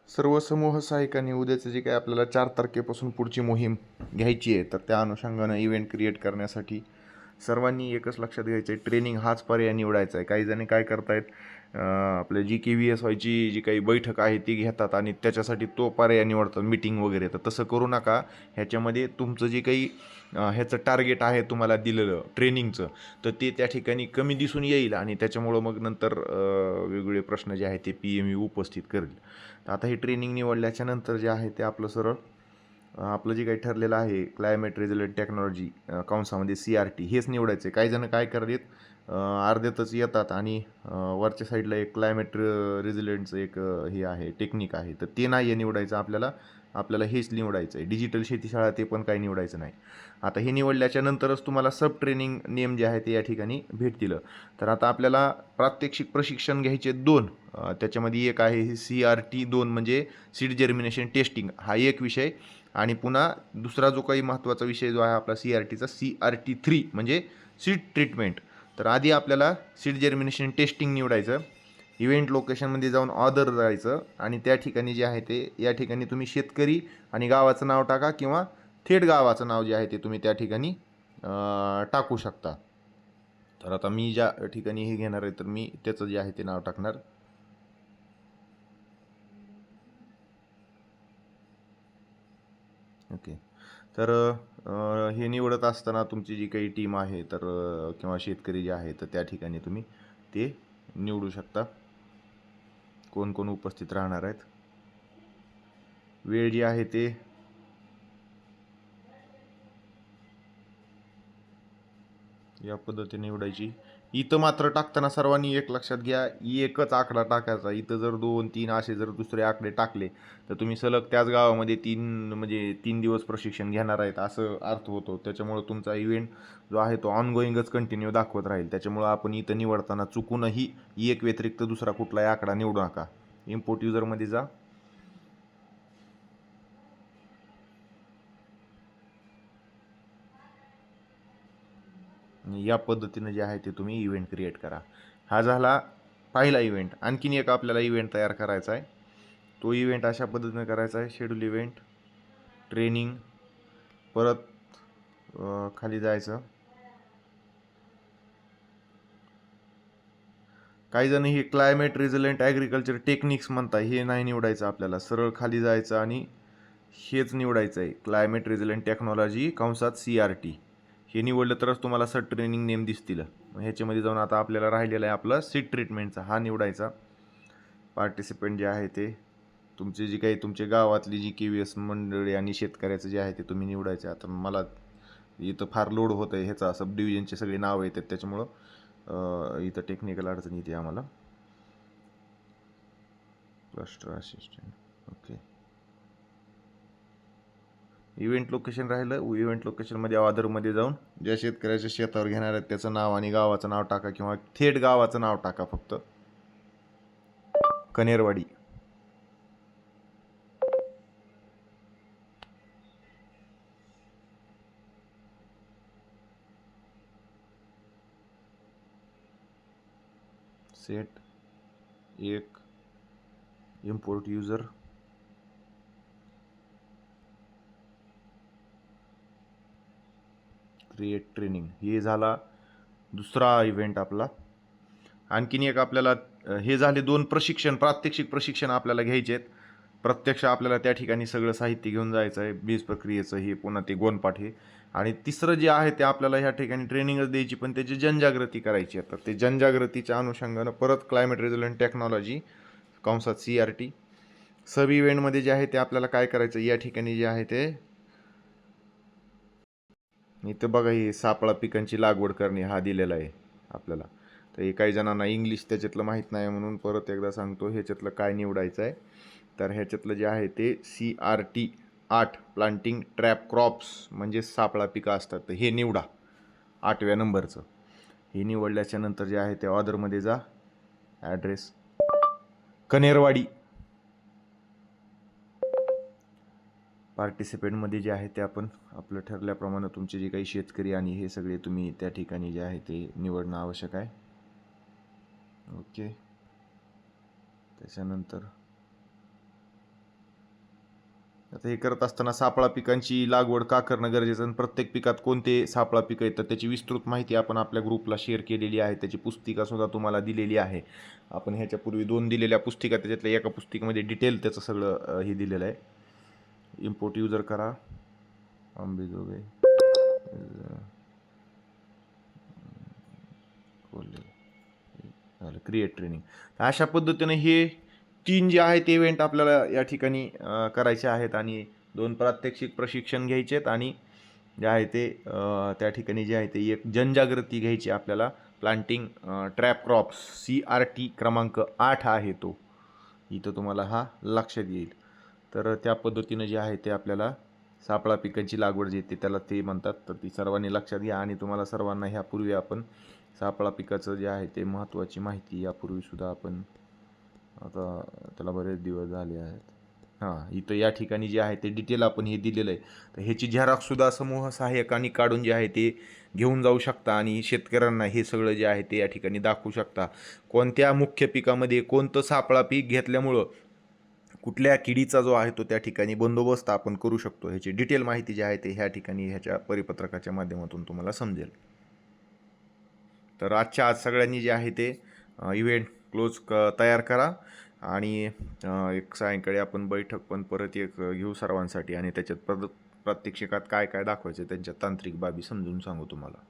सर्व समूह सहाय्यकांनी उद्याचं जे काही आपल्याला 4 तारखेपासून पुढची मोहीम घ्यायची आहे, तर त्या अनुषंगानं इव्हेंट क्रिएट करण्यासाठी सर्वांनी एकच लक्षात घ्यायचं आहे, ट्रेनिंग हाच पर्याय निवडायचा आहे. काही जणी काय करतायत, आपल्या GKVSYची जी काही बैठक आहे ती घेतात आणि त्याच्यासाठी तो पर्याय निवडतात, मीटिंग वगैरे. तर तसं करू नका. ह्याच्यामध्ये तुमचं जे काही ह्याचं टार्गेट आहे तुम्हाला दिलेलं ट्रेनिंगचं, तर ते त्या ठिकाणी कमी दिसून येईल आणि त्याच्यामुळं मग नंतर वेगवेगळे प्रश्न जे आहेत ते PMU उपस्थित करेल. तर आता हे ट्रेनिंग निवडल्याच्या नंतर जे आहे ते आपलं सरळ आपलं जे काही ठरलेलं आहे क्लायमेट रेझिलियंट टेक्नॉलॉजी कंसामध्ये CRT हेच निवडायचं आहे. काही जण काय करतात, अर्ध्यातच येतात आणि वरच्या साईडला एक क्लायमेट रेझिलियंटचं एक हे आहे, टेक्निक आहे, तर ते नाही आहे निवडायचं आपल्याला हेच निवडायचं आहे. डिजिटल शेतीशाळा ते पण काही निवडायचं नाही. आता हे निवडल्याच्या नंतरच तुम्हाला सब ट्रेनिंग नेम जे आहे ते या ठिकाणी भेटतील. तर आता आपल्याला प्रात्यक्षिक प्रशिक्षण घ्यायचे 2. त्याच्यामध्ये एक आहे CRT 2 म्हणजे सीड जर्मिनेशन टेस्टिंग हा एक विषय, आणि पुन्हा दुसरा जो काही महत्त्वाचा विषय जो आहे आपला CRTचा CRT 3 म्हणजे सीड ट्रीटमेंट. तर आधी आपल्याला सीड जर्मिनेशन टेस्टिंग निवडायचं, इव्हेंट लोकेशनमध्ये जाऊन ऑर्डर जायचं आणि त्या ठिकाणी जे आहे ते या ठिकाणी तुम्ही शेतकरी आणि गावाचं नाव टाका किंवा थेट गावाचं नाव जे आहे ते तुम्ही त्या ठिकाणी टाकू शकता. तर आता मी ज्या ठिकाणी हे घेणार आहे तर मी त्याचं जे आहे ते नाव टाकणार. ओके. तर हे निवडत असताना तुमची जी काही टीम आहे तर किंवा शेतकरी जे आहे तर त्या ठिकाणी तुम्ही ते निवडू शकता, कोण कोण उपस्थित राहणार आहेत. वेळ जी आहे ते या पद्धतीने निवडायची. इथं मात्र टाकताना सर्वांनी एक लक्षात घ्या, एकच आकडा टाकायचा. इथं जर 2, 3 असे जर दुसरे आकडे टाकले तर तुम्ही सलग त्याच गावामध्ये 3 दिवस प्रशिक्षण घेणार आहेत असं अर्थ होतो. त्याच्यामुळं तुमचा इव्हेंट जो आहे तो ऑनगोईंगच कंटिन्यू दाखवत राहील. त्याच्यामुळं आपण इथं निवडताना चुकूनही एक व्यतिरिक्त दुसरा कुठलाही आकडा निवडू नका. इम्पोर्ट युजरमध्ये जा. या पद्धतीने जे आहे ते तुम्ही इव्हेंट क्रिएट करा. हा झाला पहिला इव्हेंट. आणखीन एक आपल्याला इव्हेंट तयार करायचा आहे. तो इव्हेंट अशा पद्धतीने करायचा आहे, शेड्यूल इव्हेंट, ट्रेनिंग, परत खाली जायचं. काही जण हे क्लायमेट रेझिलियंट ॲग्रिकल्चर टेक्निक्स म्हणतात, हे नाही निवडायचं आपल्याला. सरळ खाली जायचं आणि हेच निवडायचं आहे, क्लायमेट रेझिलियंट टेक्नॉलॉजी कंसात CRT. हे निवडलं तरच तुम्हाला सर ट्रेनिंग नेम दिसतील. ह्याच्यामध्ये जाऊन आता आपल्याला राहिलेला आहे आपला सीड ट्रीटमेंटचा, हा निवडायचा. पार्टिसिपेंट जे आहे ते तुमचे जी काही तुमच्या गावातली GKVS मंडळी आणि शेतकऱ्याचं जे आहे ते तुम्ही निवडायचं. आता मला इथं फार लोड होतं आहे, ह्याचा सब डिव्हिजनचे सगळे नावं येतात त्याच्यामुळं इथं टेक्निकल अडचण येते आम्हाला. Cluster assistant, okay. Event location राहिलं. इव्हेंट लोकेशनमध्ये ऑर्डरमध्ये जाऊन ज्या शेतकऱ्याच्या शेतावर घेणार आहेत त्याचं नाव आणि गावाचं नाव टाका किंवा थेट गावाचं नाव टाका फक्त. कनेरवाडी. सेट एक इम्पोर्ट युजर, क्रिएट ट्रेनिंग. हे झाला दुसरा इव्हेंट आपला. आणखीन एक आपल्याला हे झाले 2 प्रशिक्षण, प्रात्यक्षिक प्रशिक्षण आपल्याला घ्यायचे आहेत. प्रत्यक्ष आपल्याला त्या ठिकाणी सगळं साहित्य घेऊन जायचं आहे, बीज प्रक्रियेचं हे, पुन्हा ते गोनपाठ हे. आणि तिसरं जे आहे ते आपल्याला ह्या ठिकाणी ट्रेनिंगच द्यायची, पण त्याची जनजागृती करायची आहे. तर ते जनजागृतीच्या अनुषंगानं परत क्लायमेट रेझिलियंट टेक्नॉलॉजी कंसात CRT. सब इव्हेंटमध्ये जे आहे ते आपल्याला काय करायचं, या ठिकाणी जे आहे ते इथं बघा, ही सापळा पिकांची लागवड करणे हा दिलेला आहे आपल्याला. तर हे काही जणांना इंग्लिश त्याच्यातलं माहीत नाही म्हणून परत एकदा सांगतो, ह्याच्यातलं काय निवडायचं आहे. तर ह्याच्यातलं जे आहे ते CRT 8 प्लांटिंग ट्रॅप क्रॉप्स म्हणजे सापळा पिकं असतात, तर हे निवडा 8व्या नंबरचं. हे निवडल्याच्या नंतर जे आहे ते ऑर्डरमध्ये जा. ॲड्रेस कनेरवाडी. पार्टिसिपेंटमध्ये जे आहे ते आपण आपलं ठरल्याप्रमाणे तुमचे जे काही शेतकरी आणि हे सगळे तुम्ही त्या ठिकाणी जे आहे ते निवडणं आवश्यक आहे. ओके. त्याच्यानंतर आता हे करत असताना सापळा पिकांची लागवड का करणं गरजेचं आणि प्रत्येक पिकात कोणते सापळा पिकं आहेत तर त्याची विस्तृत माहिती आपण आपल्या ग्रुपला शेअर केलेली आहे. त्याची पुस्तिकासुद्धा तुम्हाला दिलेली आहे. आपण ह्याच्यापूर्वी 2 दिलेल्या पुस्तिका, त्याच्यातल्या एका पुस्तिकेमध्ये डिटेल त्याचं सगळं हे दिलेलं आहे. इम्पोर्ट युजर करा, अंबेजोगाई झालं, क्रिएट ट्रेनिंग. अशा पद्धतीने हे 3 जे आहेत इव्हेंट आपल्याला या ठिकाणी करायचे आहेत आणि 2 प्रात्यक्षिक प्रशिक्षण घ्यायचे आहेत आणि जे आहे ते त्या ठिकाणी जे आहे ते एक जनजागृती घ्यायची आपल्याला. प्लांटिंग ट्रॅप क्रॉप्स CRT क्रमांक 8 आहे तो, इथं तुम्हाला हा लक्षात येईल. तर त्या पद्धतीनं जे आहे ते आपल्याला सापळा पिकांची लागवड जी येते त्याला ते म्हणतात. तर ती सर्वांनी लक्षात घ्या आणि तुम्हाला सर्वांना ह्यापूर्वी आपण सापळा पिकाचं जे आहे ते महत्त्वाची माहिती यापूर्वीसुद्धा आपण, आता त्याला बरेच दिवस झाले आहेत. इथं या ठिकाणी जे आहे ते डिटेल आपण हे दिलेलं आहे. तर ह्याची झेरॉक्ससुद्धा समूह सहाय्यकांनी काढून जे आहे ते घेऊन जाऊ शकता आणि शेतकऱ्यांना हे सगळं जे आहे ते या ठिकाणी दाखवू शकता. कोणत्या मुख्य पिकामध्ये कोणतं सापळा पीक घेतल्यामुळं कुठल्या किडीचा जो आहे तो त्या ठिकाणी बंदोबस्त आपण करू शकतो, ह्याची डिटेल माहिती जी आहे ते ह्या ठिकाणी ह्याच्या परिपत्रकाच्या माध्यमातून तुम्हाला समजेल. तर आज सगळ्यांनी जे आहे ते इव्हेंट तयार करा आणि एक सायंकाळी आपण बैठक पण परत एक घेऊ सर्वांसाठी आणि त्याच्यात प्रात्यक्षिकात काय काय दाखवायचं त्यांच्या तांत्रिक बाबी समजून सांगू तुम्हाला.